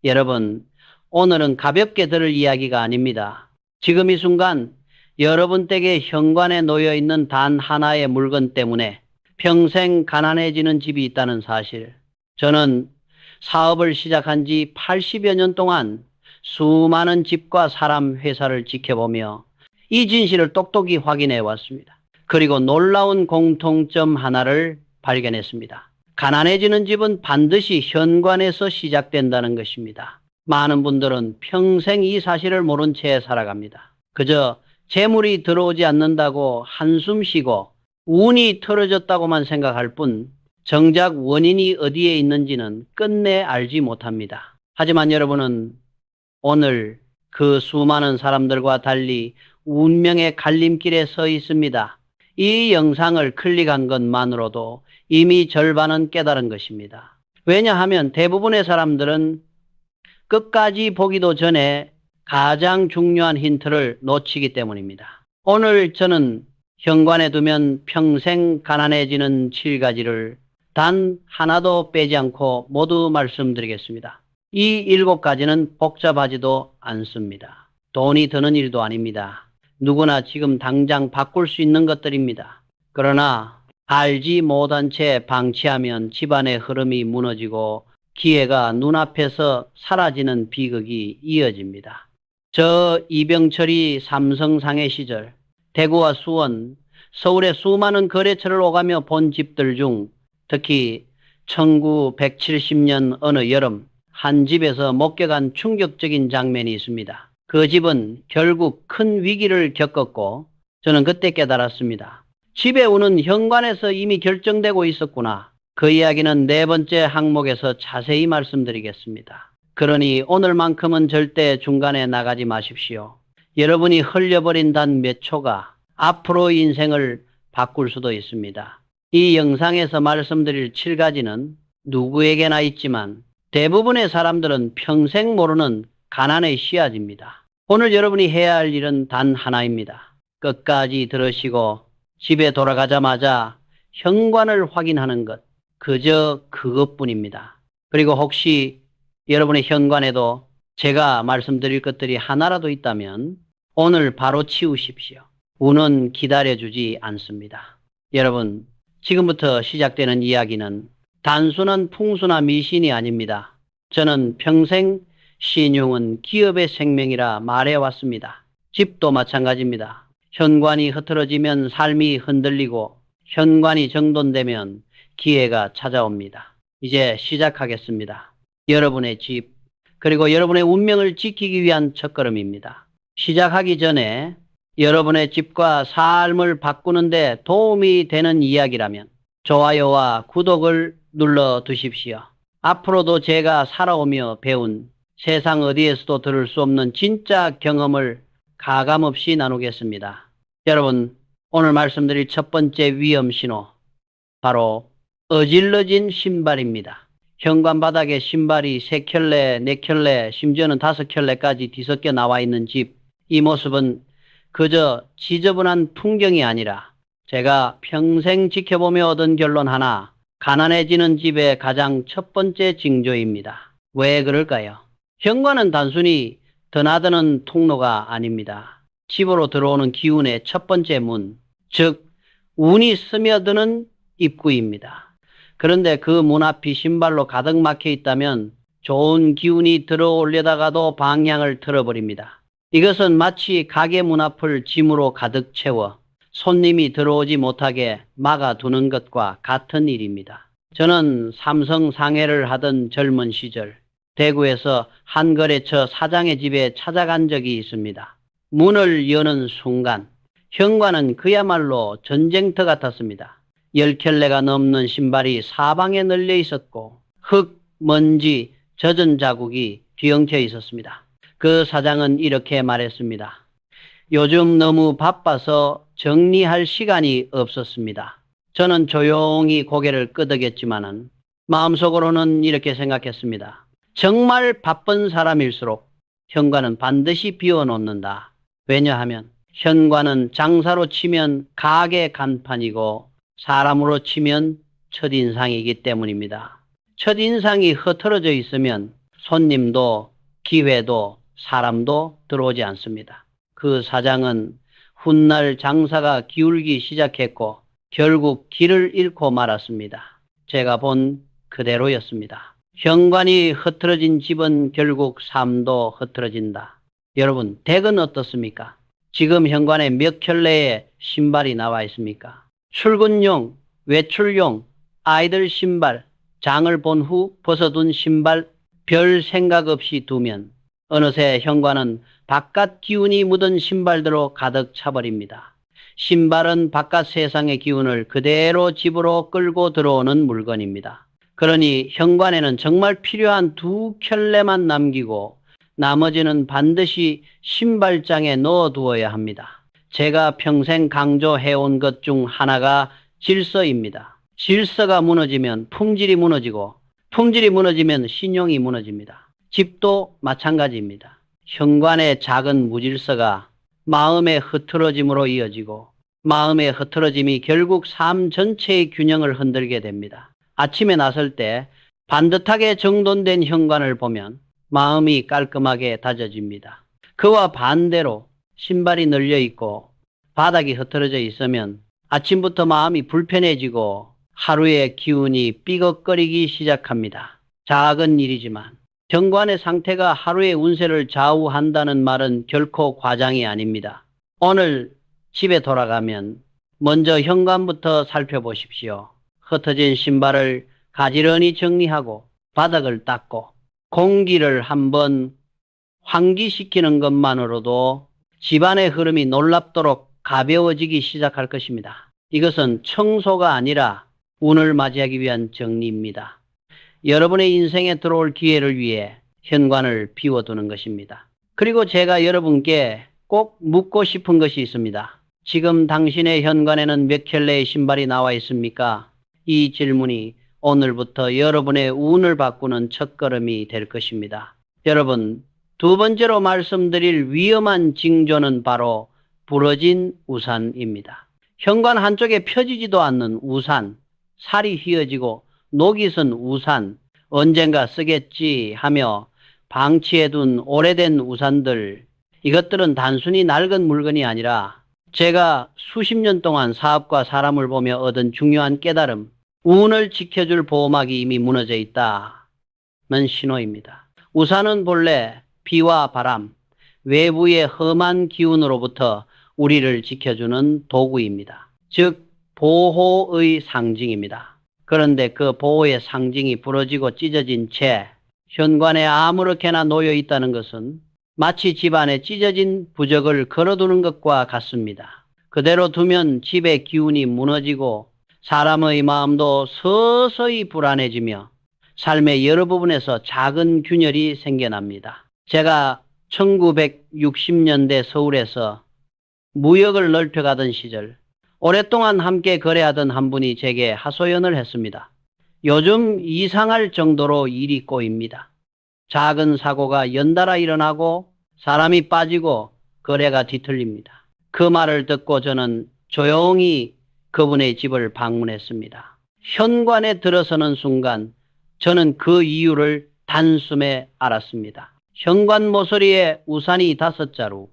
여러분, 오늘은 가볍게 들을 이야기가 아닙니다. 지금 이 순간 여러분 댁에 현관에 놓여 있는 단 하나의 물건 때문에 평생 가난해지는 집이 있다는 사실. 저는 사업을 시작한 지 80여 년 동안 수많은 집과 사람, 회사를 지켜보며 이 진실을 똑똑히 확인해 왔습니다. 그리고 놀라운 공통점 하나를 발견했습니다. 가난해지는 집은 반드시 현관에서 시작된다는 것입니다. 많은 분들은 평생 이 사실을 모른 채 살아갑니다. 그저 재물이 들어오지 않는다고 한숨 쉬고 운이 틀어졌다고만 생각할 뿐 정작 원인이 어디에 있는지는 끝내 알지 못합니다. 하지만 여러분은 오늘 그 수많은 사람들과 달리 운명의 갈림길에 서 있습니다. 이 영상을 클릭한 것만으로도 이미 절반은 깨달은 것입니다. 왜냐하면 대부분의 사람들은 끝까지 보기도 전에 가장 중요한 힌트를 놓치기 때문입니다. 오늘 저는 현관에 두면 평생 가난해지는 7가지를 단 하나도 빼지 않고 모두 말씀드리겠습니다. 이 7가지는 복잡하지도 않습니다. 돈이 드는 일도 아닙니다. 누구나 지금 당장 바꿀 수 있는 것들입니다. 그러나 알지 못한 채 방치하면 집안의 흐름이 무너지고 기회가 눈앞에서 사라지는 비극이 이어집니다. 저 이병철이 삼성상해 시절 대구와 수원, 서울의 수많은 거래처를 오가며 본 집들 중 특히 1970년 어느 여름 한 집에서 목격한 충격적인 장면이 있습니다. 그 집은 결국 큰 위기를 겪었고 저는 그때 깨달았습니다. 집의 운은 현관에서 이미 결정되고 있었구나. 그 이야기는 4번째 항목에서 자세히 말씀드리겠습니다. 그러니 오늘만큼은 절대 중간에 나가지 마십시오. 여러분이 흘려버린 단 몇 초가 앞으로 인생을 바꿀 수도 있습니다. 이 영상에서 말씀드릴 7가지는 누구에게나 있지만 대부분의 사람들은 평생 모르는 가난의 씨앗입니다. 오늘 여러분이 해야 할 일은 단 하나입니다. 끝까지 들으시고 집에 돌아가자마자 현관을 확인하는 것, 그저 그것뿐입니다. 그리고 혹시 여러분의 현관에도 제가 말씀드릴 것들이 하나라도 있다면 오늘 바로 치우십시오. 운은 기다려주지 않습니다. 여러분, 지금부터 시작되는 이야기는 단순한 풍수나 미신이 아닙니다. 저는 평생 신용은 기업의 생명이라 말해왔습니다. 집도 마찬가지입니다. 현관이 흐트러지면 삶이 흔들리고 현관이 정돈되면 기회가 찾아옵니다. 이제 시작하겠습니다. 여러분의 집, 그리고 여러분의 운명을 지키기 위한 첫걸음입니다. 시작하기 전에 여러분의 집과 삶을 바꾸는 데 도움이 되는 이야기라면 좋아요와 구독을 눌러 두십시오. 앞으로도 제가 살아오며 배운 세상 어디에서도 들을 수 없는 진짜 경험을 가감없이 나누겠습니다. 여러분, 오늘 말씀드릴 첫 번째 위험 신호, 바로 어질러진 신발입니다. 현관 바닥에 신발이 3켤레, 4켤레, 심지어는 5켤레까지 뒤섞여 나와 있는 집, 이 모습은 그저 지저분한 풍경이 아니라 제가 평생 지켜보며 얻은 결론 하나, 가난해지는 집의 가장 첫 번째 징조입니다. 왜 그럴까요? 현관은 단순히 드나드는 통로가 아닙니다. 집으로 들어오는 기운의 첫 번째 문, 즉 운이 스며드는 입구입니다. 그런데 그 문 앞이 신발로 가득 막혀 있다면 좋은 기운이 들어오려다가도 방향을 틀어버립니다. 이것은 마치 가게 문 앞을 짐으로 가득 채워 손님이 들어오지 못하게 막아두는 것과 같은 일입니다. 저는 삼성 상해를 하던 젊은 시절 대구에서 한 거래처 사장의 집에 찾아간 적이 있습니다. 문을 여는 순간 현관은 그야말로 전쟁터 같았습니다. 10켤레가 넘는 신발이 사방에 널려 있었고 흙, 먼지, 젖은 자국이 뒤엉켜 있었습니다. 그 사장은 이렇게 말했습니다. 요즘 너무 바빠서 정리할 시간이 없었습니다. 저는 조용히 고개를 끄덕였지만은 마음속으로는 이렇게 생각했습니다. 정말 바쁜 사람일수록 현관은 반드시 비워놓는다. 왜냐하면 현관은 장사로 치면 가게 간판이고 사람으로 치면 첫인상이기 때문입니다. 첫인상이 흐트러져 있으면 손님도 기회도 사람도 들어오지 않습니다. 그 사장은 훗날 장사가 기울기 시작했고 결국 길을 잃고 말았습니다. 제가 본 그대로였습니다. 현관이 흐트러진 집은 결국 삶도 흐트러진다. 여러분, 댁은 어떻습니까? 지금 현관에 몇 켤레의 신발이 나와 있습니까? 출근용, 외출용, 아이들 신발, 장을 본 후 벗어둔 신발, 별 생각 없이 두면 어느새 현관은 바깥 기운이 묻은 신발들로 가득 차버립니다. 신발은 바깥 세상의 기운을 그대로 집으로 끌고 들어오는 물건입니다. 그러니 현관에는 정말 필요한 2켤레만 남기고 나머지는 반드시 신발장에 넣어두어야 합니다. 제가 평생 강조해온 것 중 하나가 질서입니다. 질서가 무너지면 품질이 무너지고 품질이 무너지면 신용이 무너집니다. 집도 마찬가지입니다. 현관의 작은 무질서가 마음의 흐트러짐으로 이어지고 마음의 흐트러짐이 결국 삶 전체의 균형을 흔들게 됩니다. 아침에 나설 때 반듯하게 정돈된 현관을 보면 마음이 깔끔하게 다져집니다. 그와 반대로 신발이 널려 있고 바닥이 흐트러져 있으면 아침부터 마음이 불편해지고 하루의 기운이 삐걱거리기 시작합니다. 작은 일이지만 현관의 상태가 하루의 운세를 좌우한다는 말은 결코 과장이 아닙니다. 오늘 집에 돌아가면 먼저 현관부터 살펴보십시오. 흩어진 신발을 가지런히 정리하고 바닥을 닦고 공기를 한번 환기시키는 것만으로도 집안의 흐름이 놀랍도록 가벼워지기 시작할 것입니다. 이것은 청소가 아니라 운을 맞이하기 위한 정리입니다. 여러분의 인생에 들어올 기회를 위해 현관을 비워두는 것입니다. 그리고 제가 여러분께 꼭 묻고 싶은 것이 있습니다. 지금 당신의 현관에는 몇 켤레의 신발이 나와 있습니까? 이 질문이 오늘부터 여러분의 운을 바꾸는 첫걸음이 될 것입니다. 여러분, 두 번째로 말씀드릴 위험한 징조는 바로 부러진 우산입니다. 현관 한쪽에 펴지지도 않는 우산, 살이 휘어지고 녹이 쓴 우산, 언젠가 쓰겠지 하며 방치해둔 오래된 우산들, 이것들은 단순히 낡은 물건이 아니라 제가 수십 년 동안 사업과 사람을 보며 얻은 중요한 깨달음, 운을 지켜줄 보호막이 이미 무너져 있다는 신호입니다. 우산은 본래 비와 바람, 외부의 험한 기운으로부터 우리를 지켜주는 도구입니다. 즉 보호의 상징입니다. 그런데 그 보호의 상징이 부러지고 찢어진 채 현관에 아무렇게나 놓여 있다는 것은 마치 집안에 찢어진 부적을 걸어두는 것과 같습니다. 그대로 두면 집의 기운이 무너지고 사람의 마음도 서서히 불안해지며 삶의 여러 부분에서 작은 균열이 생겨납니다. 제가 1960년대 서울에서 무역을 넓혀가던 시절 오랫동안 함께 거래하던 한 분이 제게 하소연을 했습니다. 요즘 이상할 정도로 일이 꼬입니다. 작은 사고가 연달아 일어나고 사람이 빠지고 거래가 뒤틀립니다. 그 말을 듣고 저는 조용히 그분의 집을 방문했습니다. 현관에 들어서는 순간 저는 그 이유를 단숨에 알았습니다. 현관 모서리에 우산이 5자루,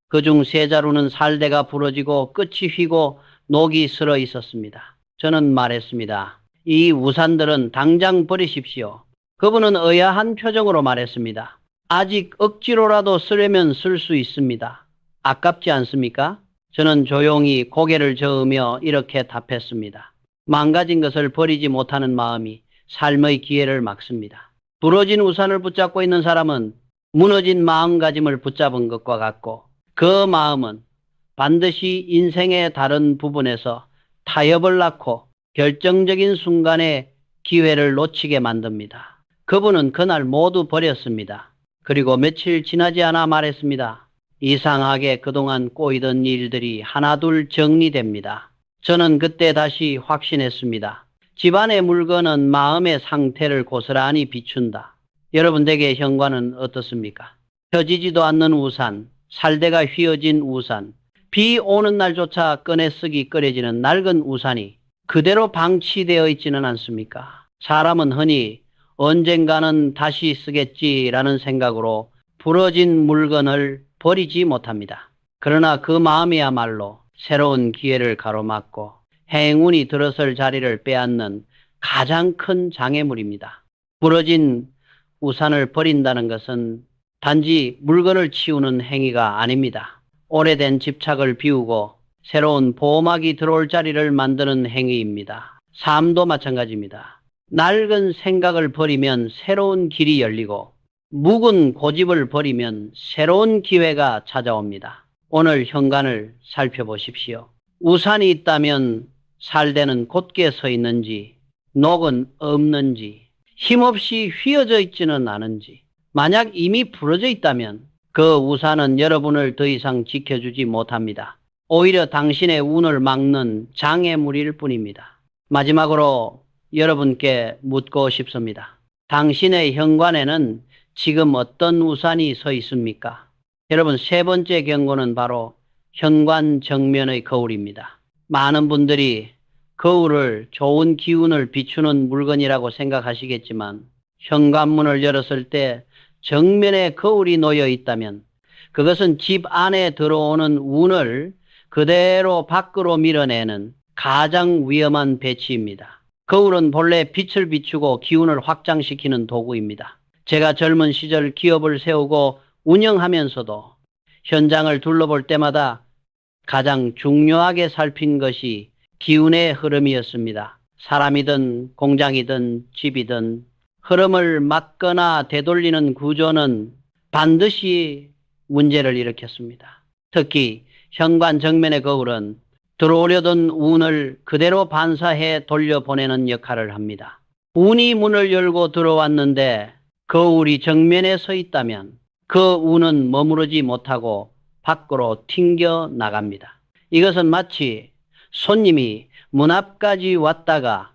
그중 3자루는 살대가 부러지고 끝이 휘고 녹이 슬어 있었습니다. 저는 말했습니다. 이 우산들은 당장 버리십시오. 그분은 의아한 표정으로 말했습니다. 아직 억지로라도 쓰려면 쓸 수 있습니다. 아깝지 않습니까? 저는 조용히 고개를 저으며 이렇게 답했습니다. 망가진 것을 버리지 못하는 마음이 삶의 기회를 막습니다. 부러진 우산을 붙잡고 있는 사람은 무너진 마음가짐을 붙잡은 것과 같고 그 마음은 반드시 인생의 다른 부분에서 타협을 낳고 결정적인 순간에 기회를 놓치게 만듭니다. 그분은 그날 모두 버렸습니다. 그리고 며칠 지나지 않아 말했습니다. 이상하게 그동안 꼬이던 일들이 하나둘 정리됩니다. 저는 그때 다시 확신했습니다. 집안의 물건은 마음의 상태를 고스란히 비춘다. 여러분 댁의 현관은 어떻습니까? 펴지지도 않는 우산, 살대가 휘어진 우산, 비 오는 날조차 꺼내 쓰기 꺼려지는 낡은 우산이 그대로 방치되어 있지는 않습니까? 사람은 흔히 언젠가는 다시 쓰겠지라는 생각으로 부러진 물건을 버리지 못합니다. 그러나 그 마음이야말로 새로운 기회를 가로막고 행운이 들어설 자리를 빼앗는 가장 큰 장애물입니다. 부러진 우산을 버린다는 것은 단지 물건을 치우는 행위가 아닙니다. 오래된 집착을 비우고 새로운 보호막이 들어올 자리를 만드는 행위입니다. 삶도 마찬가지입니다. 낡은 생각을 버리면 새로운 길이 열리고 묵은 고집을 버리면 새로운 기회가 찾아옵니다. 오늘 현관을 살펴보십시오. 우산이 있다면 살대는 곧게 서 있는지, 녹은 없는지, 힘없이 휘어져 있지는 않은지, 만약 이미 부러져 있다면 그 우산은 여러분을 더 이상 지켜주지 못합니다. 오히려 당신의 운을 막는 장애물일 뿐입니다. 마지막으로 여러분께 묻고 싶습니다. 당신의 현관에는 지금 어떤 우산이 서 있습니까? 여러분, 세 번째 경고는 바로 현관 정면의 거울입니다. 많은 분들이 거울을 좋은 기운을 비추는 물건이라고 생각하시겠지만 현관문을 열었을 때 정면에 거울이 놓여 있다면 그것은 집 안에 들어오는 운을 그대로 밖으로 밀어내는 가장 위험한 배치입니다. 거울은 본래 빛을 비추고 기운을 확장시키는 도구입니다. 제가 젊은 시절 기업을 세우고 운영하면서도 현장을 둘러볼 때마다 가장 중요하게 살핀 것이 기운의 흐름이었습니다. 사람이든 공장이든 집이든 흐름을 막거나 되돌리는 구조는 반드시 문제를 일으켰습니다. 특히 현관 정면의 거울은 들어오려던 운을 그대로 반사해 돌려보내는 역할을 합니다. 운이 문을 열고 들어왔는데 거울이 정면에 서 있다면 그 운은 머무르지 못하고 밖으로 튕겨 나갑니다. 이것은 마치 손님이 문 앞까지 왔다가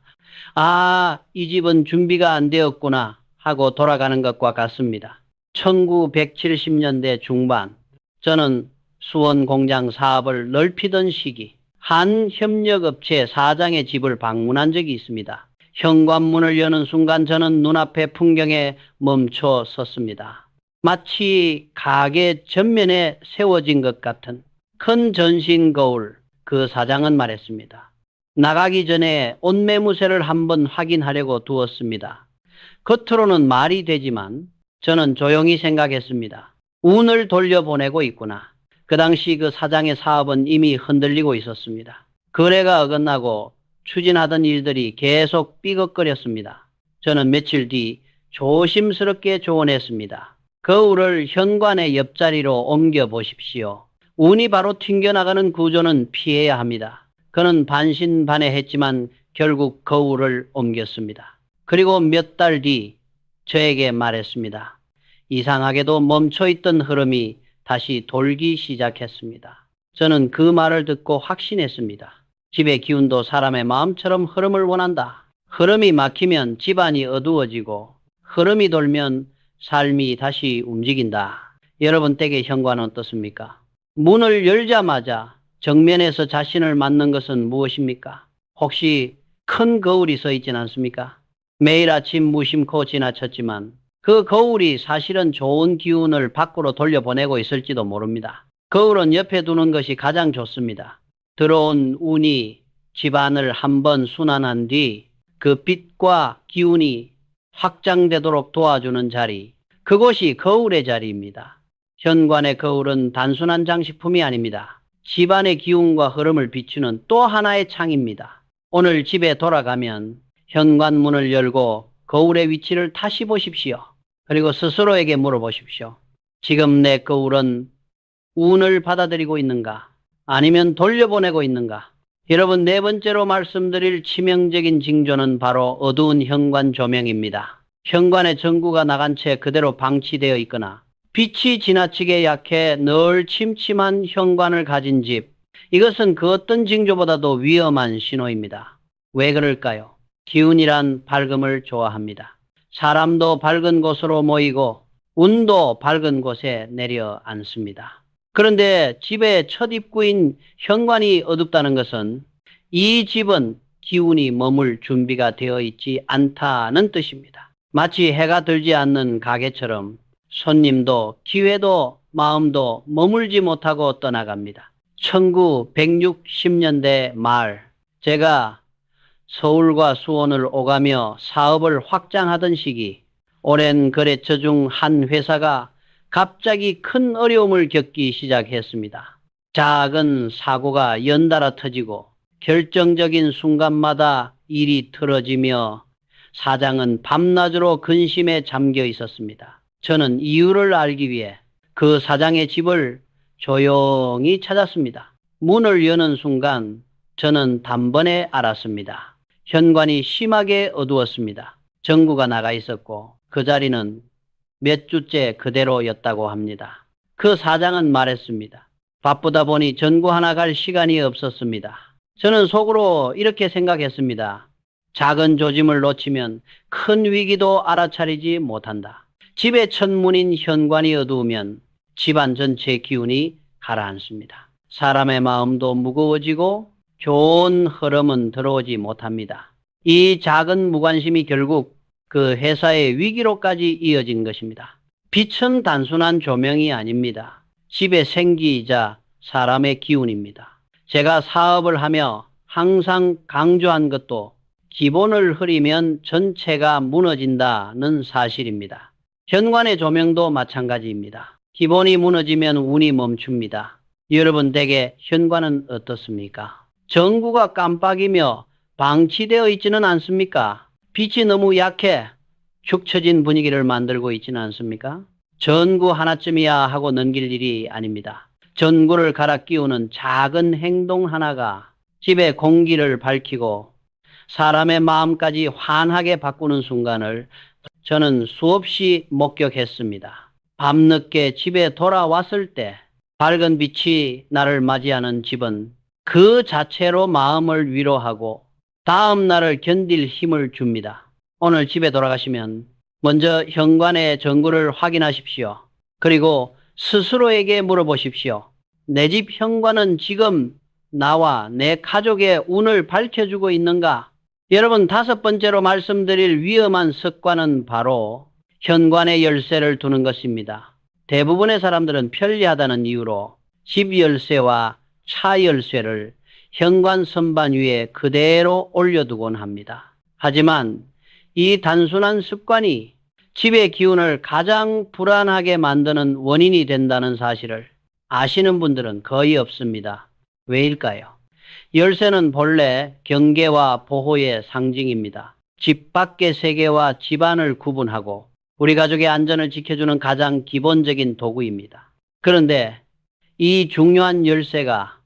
이 집은 준비가 안 되었구나 하고 돌아가는 것과 같습니다. 1970년대 중반 저는 수원 공장 사업을 넓히던 시기 한 협력업체 사장의 집을 방문한 적이 있습니다. 현관문을 여는 순간 저는 눈앞의 풍경에 멈춰 섰습니다. 마치 가게 전면에 세워진 것 같은 큰 전신 거울, 그 사장은 말했습니다. 나가기 전에 옷매무새를 한번 확인하려고 두었습니다. 겉으로는 말이 되지만 저는 조용히 생각했습니다. 운을 돌려보내고 있구나. 그 당시 그 사장의 사업은 이미 흔들리고 있었습니다. 거래가 어긋나고 추진하던 일들이 계속 삐걱거렸습니다. 저는 며칠 뒤 조심스럽게 조언했습니다. 거울을 현관의 옆자리로 옮겨 보십시오. 운이 바로 튕겨나가는 구조는 피해야 합니다. 그는 반신반의했지만 결국 거울을 옮겼습니다. 그리고 몇 달 뒤 저에게 말했습니다. 이상하게도 멈춰있던 흐름이 다시 돌기 시작했습니다. 저는 그 말을 듣고 확신했습니다. 집의 기운도 사람의 마음처럼 흐름을 원한다. 흐름이 막히면 집안이 어두워지고 흐름이 돌면 삶이 다시 움직인다. 여러분 댁의 현관은 어떻습니까? 문을 열자마자 정면에서 자신을 맞는 것은 무엇입니까? 혹시 큰 거울이 서 있진 않습니까? 매일 아침 무심코 지나쳤지만 그 거울이 사실은 좋은 기운을 밖으로 돌려보내고 있을지도 모릅니다. 거울은 옆에 두는 것이 가장 좋습니다. 들어온 운이 집안을 한번 순환한 뒤 그 빛과 기운이 확장되도록 도와주는 자리, 그곳이 거울의 자리입니다. 현관의 거울은 단순한 장식품이 아닙니다. 집안의 기운과 흐름을 비추는 또 하나의 창입니다. 오늘 집에 돌아가면 현관문을 열고 거울의 위치를 다시 보십시오. 그리고 스스로에게 물어보십시오. 지금 내 거울은 운을 받아들이고 있는가? 아니면 돌려보내고 있는가? 여러분, 네 번째로 말씀드릴 치명적인 징조는 바로 어두운 현관 조명입니다. 현관에 전구가 나간 채 그대로 방치되어 있거나 빛이 지나치게 약해 늘 침침한 현관을 가진 집, 이것은 그 어떤 징조보다도 위험한 신호입니다. 왜 그럴까요? 기운이란 밝음을 좋아합니다. 사람도 밝은 곳으로 모이고 운도 밝은 곳에 내려앉습니다. 그런데 집의 첫 입구인 현관이 어둡다는 것은 이 집은 기운이 머물 준비가 되어 있지 않다는 뜻입니다. 마치 해가 들지 않는 가게처럼 손님도 기회도 마음도 머물지 못하고 떠나갑니다. 1960년대 말 제가 서울과 수원을 오가며 사업을 확장하던 시기 오랜 거래처 중 한 회사가 갑자기 큰 어려움을 겪기 시작했습니다. 작은 사고가 연달아 터지고 결정적인 순간마다 일이 틀어지며 사장은 밤낮으로 근심에 잠겨 있었습니다. 저는 이유를 알기 위해 그 사장의 집을 조용히 찾았습니다. 문을 여는 순간 저는 단번에 알았습니다. 현관이 심하게 어두웠습니다. 전구가 나가 있었고 그 자리는 몇 주째 그대로였다고 합니다. 그 사장은 말했습니다. 바쁘다 보니 전구 하나 갈 시간이 없었습니다. 저는 속으로 이렇게 생각했습니다. 작은 조짐을 놓치면 큰 위기도 알아차리지 못한다. 집의 천문인 현관이 어두우면 집안 전체의 기운이 가라앉습니다. 사람의 마음도 무거워지고 좋은 흐름은 들어오지 못합니다. 이 작은 무관심이 결국 그 회사의 위기로까지 이어진 것입니다. 빛은 단순한 조명이 아닙니다. 집의 생기이자 사람의 기운입니다. 제가 사업을 하며 항상 강조한 것도 기본을 흐리면 전체가 무너진다는 사실입니다. 현관의 조명도 마찬가지입니다. 기본이 무너지면 운이 멈춥니다. 여러분 댁의 현관은 어떻습니까? 전구가 깜빡이며 방치되어 있지는 않습니까? 빛이 너무 약해 축 처진 분위기를 만들고 있지는 않습니까? 전구 하나쯤이야 하고 넘길 일이 아닙니다. 전구를 갈아 끼우는 작은 행동 하나가 집의 공기를 밝히고 사람의 마음까지 환하게 바꾸는 순간을 저는 수없이 목격했습니다. 밤늦게 집에 돌아왔을 때 밝은 빛이 나를 맞이하는 집은 그 자체로 마음을 위로하고 다음 날을 견딜 힘을 줍니다. 오늘 집에 돌아가시면 먼저 현관의 전구를 확인하십시오. 그리고 스스로에게 물어보십시오. 내 집 현관은 지금 나와 내 가족의 운을 밝혀주고 있는가? 여러분, 5번째로 말씀드릴 위험한 습관은 바로 현관에 열쇠를 두는 것입니다. 대부분의 사람들은 편리하다는 이유로 집 열쇠와 차 열쇠를 현관 선반 위에 그대로 올려두곤 합니다. 하지만 이 단순한 습관이 집의 기운을 가장 불안하게 만드는 원인이 된다는 사실을 아시는 분들은 거의 없습니다. 왜일까요? 열쇠는 본래 경계와 보호의 상징입니다. 집 밖의 세계와 집안을 구분하고 우리 가족의 안전을 지켜주는 가장 기본적인 도구입니다. 그런데 이 중요한 열쇠가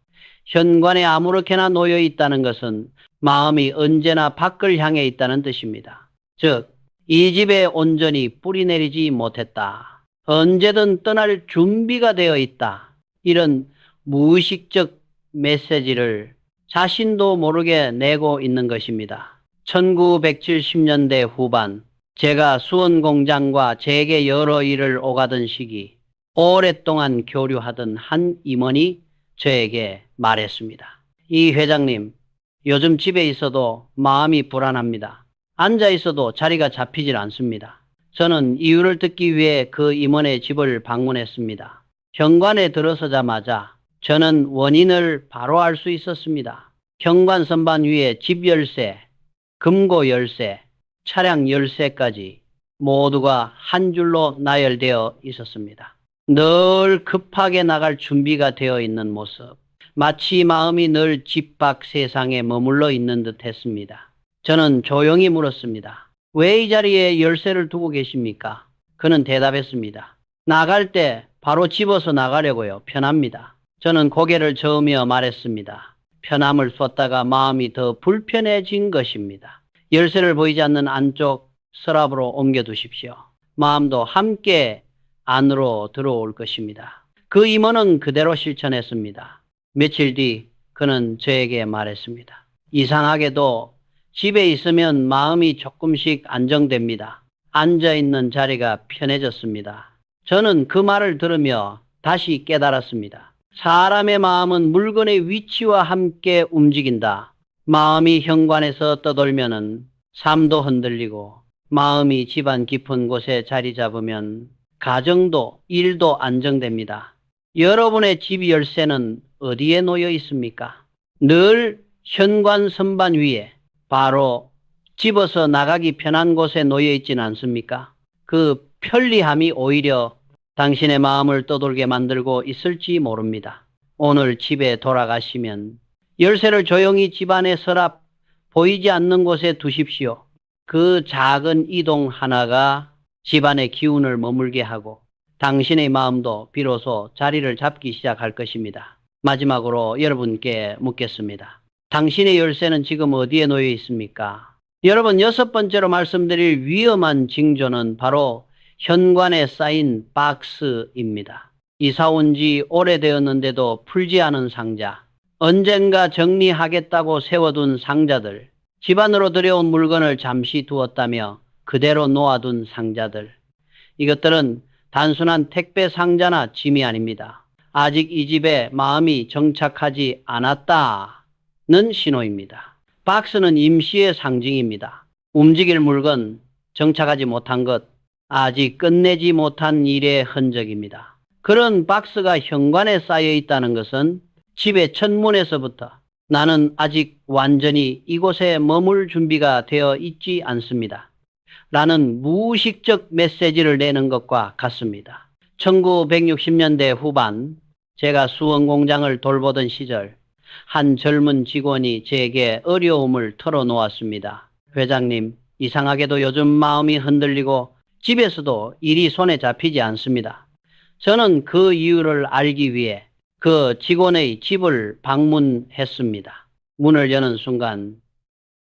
현관에 아무렇게나 놓여 있다는 것은 마음이 언제나 밖을 향해 있다는 뜻입니다. 즉, 이 집에 온전히 뿌리내리지 못했다. 언제든 떠날 준비가 되어 있다. 이런 무의식적 메시지를 자신도 모르게 내고 있는 것입니다. 1970년대 후반 제가 수원 공장과 재계 여러 일을 오가던 시기 오랫동안 교류하던 한 임원이 저에게 말했습니다. 이 회장님, 요즘 집에 있어도 마음이 불안합니다. 앉아 있어도 자리가 잡히질 않습니다. 저는 이유를 듣기 위해 그 임원의 집을 방문했습니다. 현관에 들어서자마자 저는 원인을 바로 알 수 있었습니다. 현관 선반 위에 집 열쇠, 금고 열쇠, 차량 열쇠까지 모두가 한 줄로 나열되어 있었습니다. 늘 급하게 나갈 준비가 되어 있는 모습, 마치 마음이 늘 집 밖 세상에 머물러 있는 듯 했습니다. 저는 조용히 물었습니다. 왜 이 자리에 열쇠를 두고 계십니까? 그는 대답했습니다. 나갈 때 바로 집어서 나가려고요. 편합니다. 저는 고개를 저으며 말했습니다. 편함을 쏟다가 마음이 더 불편해진 것입니다. 열쇠를 보이지 않는 안쪽 서랍으로 옮겨두십시오. 마음도 함께 안으로 들어올 것입니다. 그 임원은 그대로 실천했습니다. 며칠 뒤 그는 저에게 말했습니다. 이상하게도 집에 있으면 마음이 조금씩 안정됩니다. 앉아있는 자리가 편해졌습니다. 저는 그 말을 들으며 다시 깨달았습니다. 사람의 마음은 물건의 위치와 함께 움직인다. 마음이 현관에서 떠돌면은 삶도 흔들리고 마음이 집안 깊은 곳에 자리 잡으면 가정도 일도 안정됩니다. 여러분의 집 열쇠는 어디에 놓여 있습니까? 늘 현관 선반 위에 바로 집어서 나가기 편한 곳에 놓여 있지는 않습니까? 그 편리함이 오히려 당신의 마음을 떠돌게 만들고 있을지 모릅니다. 오늘 집에 돌아가시면 열쇠를 조용히 집안의 서랍 보이지 않는 곳에 두십시오. 그 작은 이동 하나가 집안의 기운을 머물게 하고 당신의 마음도 비로소 자리를 잡기 시작할 것입니다. 마지막으로 여러분께 묻겠습니다. 당신의 열쇠는 지금 어디에 놓여 있습니까? 여러분, 6번째로 말씀드릴 위험한 징조는 바로 현관에 쌓인 박스입니다. 이사 온 지 오래되었는데도 풀지 않은 상자, 언젠가 정리하겠다고 세워둔 상자들, 집안으로 들여온 물건을 잠시 두었다며 그대로 놓아둔 상자들. 이것들은 단순한 택배 상자나 짐이 아닙니다. 아직 이 집에 마음이 정착하지 않았다는 신호입니다. 박스는 임시의 상징입니다. 움직일 물건, 정착하지 못한 것, 아직 끝내지 못한 일의 흔적입니다. 그런 박스가 현관에 쌓여 있다는 것은 집의 첫문에서부터 나는 아직 완전히 이곳에 머물 준비가 되어 있지 않습니다. 라는 무의식적 메시지를 내는 것과 같습니다. 1960년대 후반 제가 수원 공장을 돌보던 시절 한 젊은 직원이 제게 어려움을 털어놓았습니다. 회장님, 이상하게도 요즘 마음이 흔들리고 집에서도 일이 손에 잡히지 않습니다. 저는 그 이유를 알기 위해 그 직원의 집을 방문했습니다. 문을 여는 순간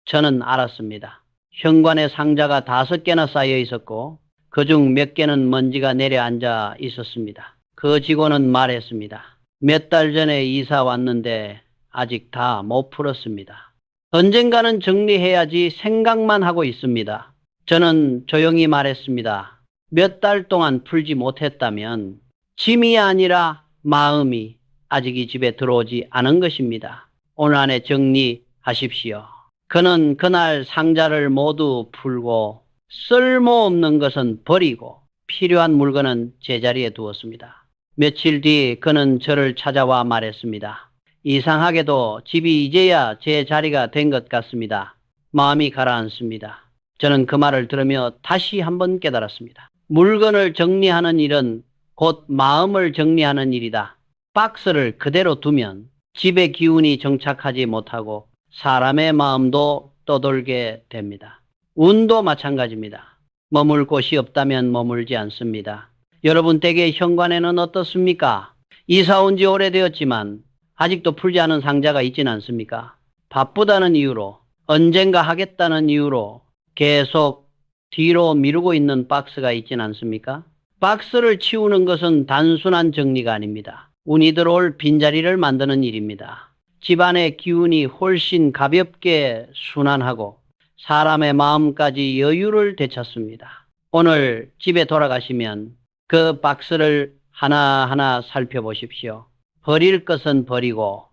저는 알았습니다. 현관에 상자가 5개나 쌓여 있었고 그중 몇 개는 먼지가 내려앉아 있었습니다. 그 직원은 말했습니다. 몇 달 전에 이사 왔는데 아직 다 못 풀었습니다. 언젠가는 정리해야지 생각만 하고 있습니다. 저는 조용히 말했습니다. 몇 달 동안 풀지 못했다면 짐이 아니라 마음이 아직 이 집에 들어오지 않은 것입니다. 오늘 안에 정리하십시오. 그는 그날 상자를 모두 풀고 쓸모없는 것은 버리고 필요한 물건은 제자리에 두었습니다. 며칠 뒤 그는 저를 찾아와 말했습니다. 이상하게도 집이 이제야 제 자리가 된 것 같습니다. 마음이 가라앉습니다. 저는 그 말을 들으며 다시 한번 깨달았습니다. 물건을 정리하는 일은 곧 마음을 정리하는 일이다. 박스를 그대로 두면 집의 기운이 정착하지 못하고 사람의 마음도 떠돌게 됩니다. 운도 마찬가지입니다. 머물 곳이 없다면 머물지 않습니다. 여러분 댁의 현관에는 어떻습니까? 이사 온 지 오래되었지만 아직도 풀지 않은 상자가 있지는 않습니까? 바쁘다는 이유로, 언젠가 하겠다는 이유로 계속 뒤로 미루고 있는 박스가 있지는 않습니까? 박스를 치우는 것은 단순한 정리가 아닙니다. 운이 들어올 빈자리를 만드는 일입니다. 집안의 기운이 훨씬 가볍게 순환하고 사람의 마음까지 여유를 되찾습니다. 오늘 집에 돌아가시면 그 박스를 하나하나 살펴보십시오. 버릴 것은 버리고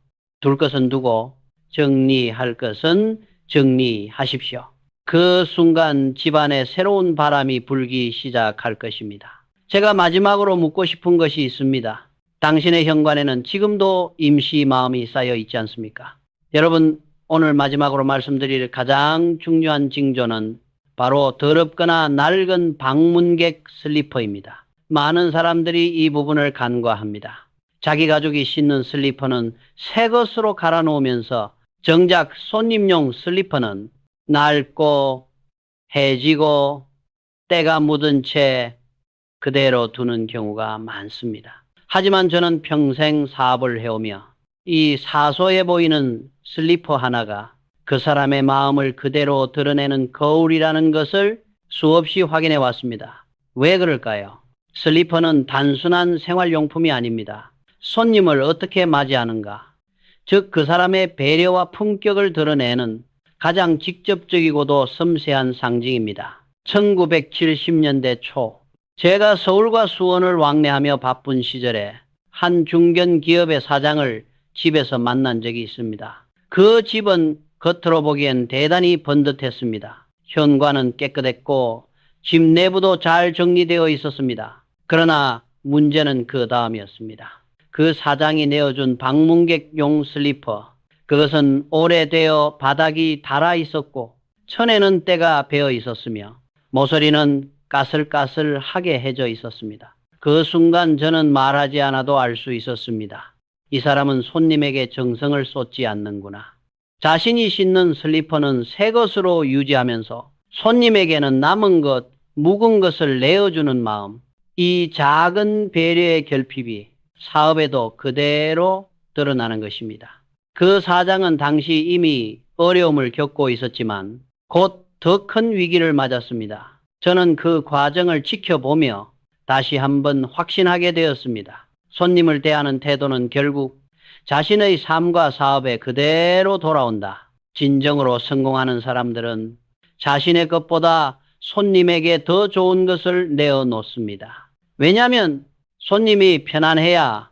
둘 것은 두고 정리할 것은 정리하십시오. 그 순간 집안에 새로운 바람이 불기 시작할 것입니다. 제가 마지막으로 묻고 싶은 것이 있습니다. 당신의 현관에는 지금도 임시 마음이 쌓여 있지 않습니까? 여러분, 오늘 마지막으로 말씀드릴 가장 중요한 징조는 바로 더럽거나 낡은 방문객 슬리퍼입니다. 많은 사람들이 이 부분을 간과합니다. 자기 가족이 신는 슬리퍼는 새 것으로 갈아놓으면서 정작 손님용 슬리퍼는 낡고 해지고 때가 묻은 채 그대로 두는 경우가 많습니다. 하지만 저는 평생 사업을 해오며 이 사소해 보이는 슬리퍼 하나가 그 사람의 마음을 그대로 드러내는 거울이라는 것을 수없이 확인해 왔습니다. 왜 그럴까요? 슬리퍼는 단순한 생활용품이 아닙니다. 손님을 어떻게 맞이하는가, 즉 그 사람의 배려와 품격을 드러내는 가장 직접적이고도 섬세한 상징입니다. 1970년대 초 제가 서울과 수원을 왕래하며 바쁜 시절에 한 중견 기업의 사장을 집에서 만난 적이 있습니다. 그 집은 겉으로 보기엔 대단히 번듯했습니다. 현관은 깨끗했고 집 내부도 잘 정리되어 있었습니다. 그러나 문제는 그 다음이었습니다. 그 사장이 내어준 방문객용 슬리퍼, 그것은 오래되어 바닥이 닳아 있었고 천에는 때가 베어 있었으며 모서리는 까슬까슬하게 해져 있었습니다. 그 순간 저는 말하지 않아도 알 수 있었습니다. 이 사람은 손님에게 정성을 쏟지 않는구나. 자신이 신는 슬리퍼는 새 것으로 유지하면서 손님에게는 남은 것, 묵은 것을 내어주는 마음, 이 작은 배려의 결핍이 사업에도 그대로 드러나는 것입니다. 그 사장은 당시 이미 어려움을 겪고 있었지만 곧 더 큰 위기를 맞았습니다. 저는 그 과정을 지켜보며 다시 한번 확신하게 되었습니다. 손님을 대하는 태도는 결국 자신의 삶과 사업에 그대로 돌아온다. 진정으로 성공하는 사람들은 자신의 것보다 손님에게 더 좋은 것을 내어놓습니다. 왜냐하면 손님이 편안해야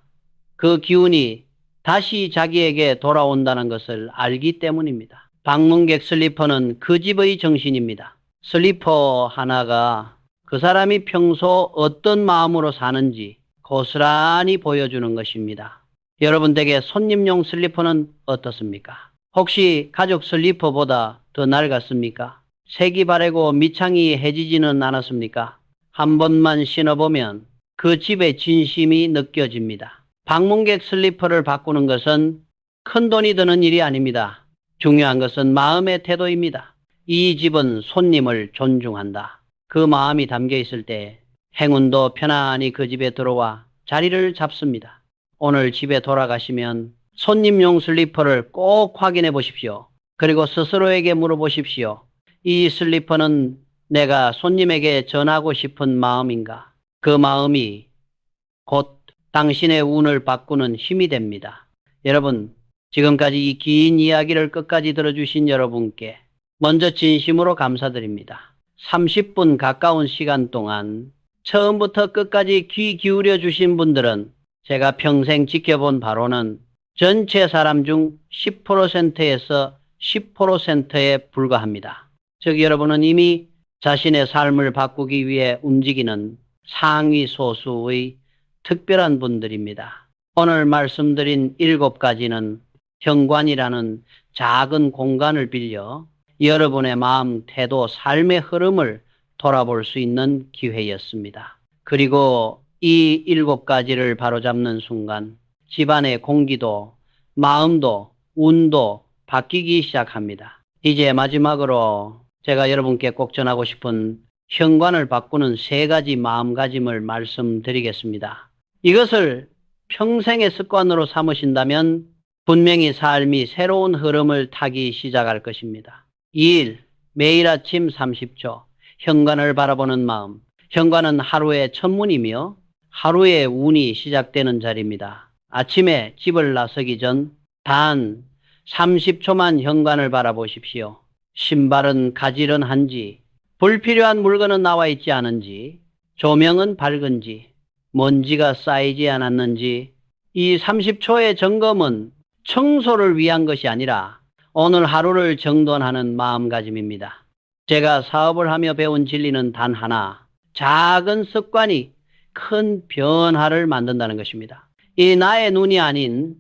그 기운이 다시 자기에게 돌아온다는 것을 알기 때문입니다. 방문객 슬리퍼는 그 집의 정신입니다. 슬리퍼 하나가 그 사람이 평소 어떤 마음으로 사는지 고스란히 보여주는 것입니다. 여러분 댁의 손님용 슬리퍼는 어떻습니까? 혹시 가족 슬리퍼보다 더 낡았습니까? 색이 바래고 밑창이 해지지는 않았습니까? 한 번만 신어보면 그 집의 진심이 느껴집니다. 방문객 슬리퍼를 바꾸는 것은 큰 돈이 드는 일이 아닙니다. 중요한 것은 마음의 태도입니다. 이 집은 손님을 존중한다. 그 마음이 담겨 있을 때 행운도 편안히 그 집에 들어와 자리를 잡습니다. 오늘 집에 돌아가시면 손님용 슬리퍼를 꼭 확인해 보십시오. 그리고 스스로에게 물어보십시오. 이 슬리퍼는 내가 손님에게 전하고 싶은 마음인가? 그 마음이 곧 당신의 운을 바꾸는 힘이 됩니다. 여러분, 지금까지 이 긴 이야기를 끝까지 들어주신 여러분께 먼저 진심으로 감사드립니다. 30분 가까운 시간 동안 처음부터 끝까지 귀 기울여 주신 분들은 제가 평생 지켜본 바로는 전체 사람 중 10%에서 10%에 불과합니다. 즉 여러분은 이미 자신의 삶을 바꾸기 위해 움직이는 상위 소수의 특별한 분들입니다. 오늘 말씀드린 7가지는 현관이라는 작은 공간을 빌려 여러분의 마음, 태도, 삶의 흐름을 돌아볼 수 있는 기회였습니다. 그리고 이 7가지를 바로잡는 순간 집안의 공기도, 마음도, 운도 바뀌기 시작합니다. 이제 마지막으로 제가 여러분께 꼭 전하고 싶은 현관을 바꾸는 3가지 마음가짐을 말씀드리겠습니다. 이것을 평생의 습관으로 삼으신다면 분명히 삶이 새로운 흐름을 타기 시작할 것입니다. 2일, 매일 아침 30초, 현관을 바라보는 마음. 현관은 하루의 천문이며 하루의 운이 시작되는 자리입니다. 아침에 집을 나서기 전 단 30초만 현관을 바라보십시오. 신발은 가지런한지, 불필요한 물건은 나와 있지 않은지, 조명은 밝은지, 먼지가 쌓이지 않았는지, 이 30초의 점검은 청소를 위한 것이 아니라 오늘 하루를 정돈하는 마음가짐입니다. 제가 사업을 하며 배운 진리는 단 하나, 작은 습관이 큰 변화를 만든다는 것입니다. 이 나의 눈이 아닌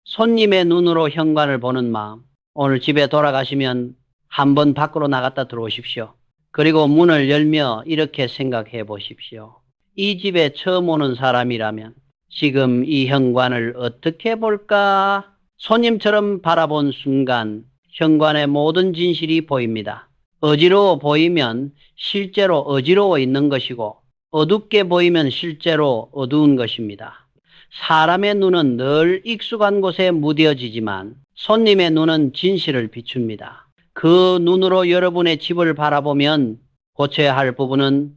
손님의 눈으로 현관을 보는 마음. 오늘 집에 돌아가시면 한번 밖으로 나갔다 들어오십시오. 그리고 문을 열며 이렇게 생각해 보십시오. 이 집에 처음 오는 사람이라면 지금 이 현관을 어떻게 볼까? 손님처럼 바라본 순간 현관의 모든 진실이 보입니다. 어지러워 보이면 실제로 어지러워 있는 것이고 어둡게 보이면 실제로 어두운 것입니다. 사람의 눈은 늘 익숙한 곳에 무뎌지지만 손님의 눈은 진실을 비춥니다. 그 눈으로 여러분의 집을 바라보면 고쳐야 할 부분은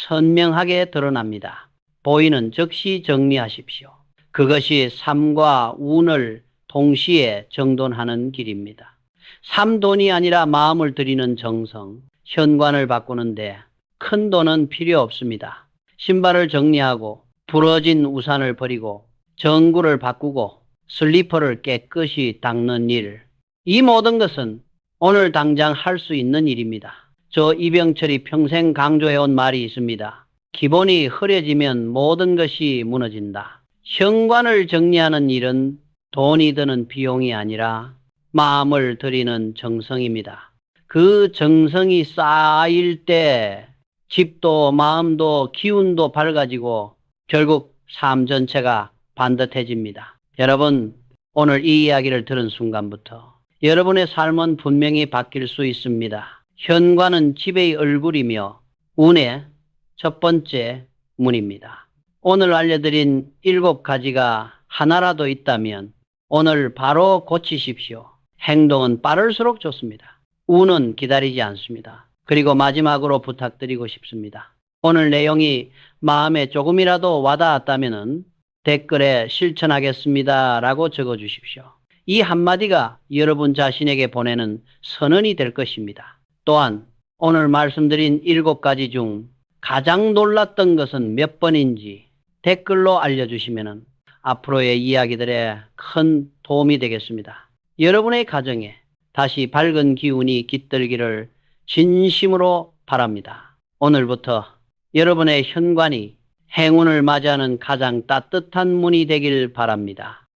선명하게 드러납니다. 보이는 즉시 정리하십시오. 그것이 삶과 운을 동시에 정돈하는 길입니다. 삶돈이 아니라 마음을 들이는 정성, 현관을 바꾸는데 큰 돈은 필요 없습니다. 신발을 정리하고 부러진 우산을 버리고 전구를 바꾸고 슬리퍼를 깨끗이 닦는 일, 이 모든 것은 오늘 당장 할 수 있는 일입니다. 저 이병철이 평생 강조해온 말이 있습니다. 기본이 흐려지면 모든 것이 무너진다. 현관을 정리하는 일은 돈이 드는 비용이 아니라 마음을 들이는 정성입니다. 그 정성이 쌓일 때 집도 마음도 기운도 밝아지고 결국 삶 전체가 반듯해집니다. 여러분, 오늘 이 이야기를 들은 순간부터 여러분의 삶은 분명히 바뀔 수 있습니다. 현관은 집의 얼굴이며 운의 첫 번째 문입니다. 오늘 알려드린 7가지가 하나라도 있다면 오늘 바로 고치십시오. 행동은 빠를수록 좋습니다. 운은 기다리지 않습니다. 그리고 마지막으로 부탁드리고 싶습니다. 오늘 내용이 마음에 조금이라도 와닿았다면 댓글에 실천하겠습니다 라고 적어주십시오. 이 한마디가 여러분 자신에게 보내는 선언이 될 것입니다. 또한 오늘 말씀드린 7가지 중 가장 놀랐던 것은 몇 번인지 댓글로 알려주시면 앞으로의 이야기들에 큰 도움이 되겠습니다. 여러분의 가정에 다시 밝은 기운이 깃들기를 진심으로 바랍니다. 오늘부터 여러분의 현관이 행운을 맞이하는 가장 따뜻한 문이 되길 바랍니다.